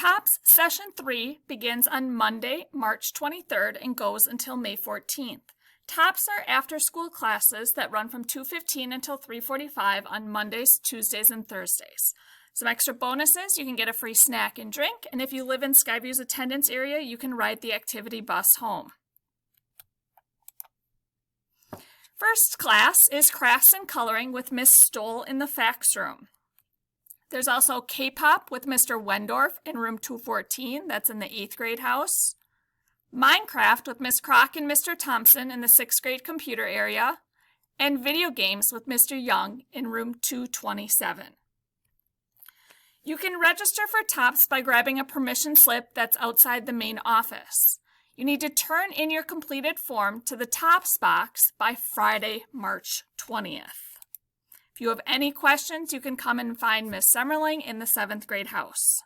TOPS Session 3 begins on Monday, March 23rd and goes until May 14th. TOPS are after-school classes that run from 2:15 until 3:45 on Mondays, Tuesdays, and Thursdays. Some extra bonuses: you can get a free snack and drink, and if you live in Skyview's attendance area, you can ride the activity bus home. First class is Crafts and Coloring with Miss Stoll in the fax room. There's also K-pop with Mr. Wendorf in room 214, that's in the 8th grade house. Minecraft with Miss Kroc and Mr. Thompson in the 6th grade computer area. And video games with Mr. Young in room 227. You can register for TOPS by grabbing a permission slip that's outside the main office. You need to turn in your completed form to the TOPS box by Friday, March 20th. If you have any questions, you can come and find Miss Summerling in the 7th grade house.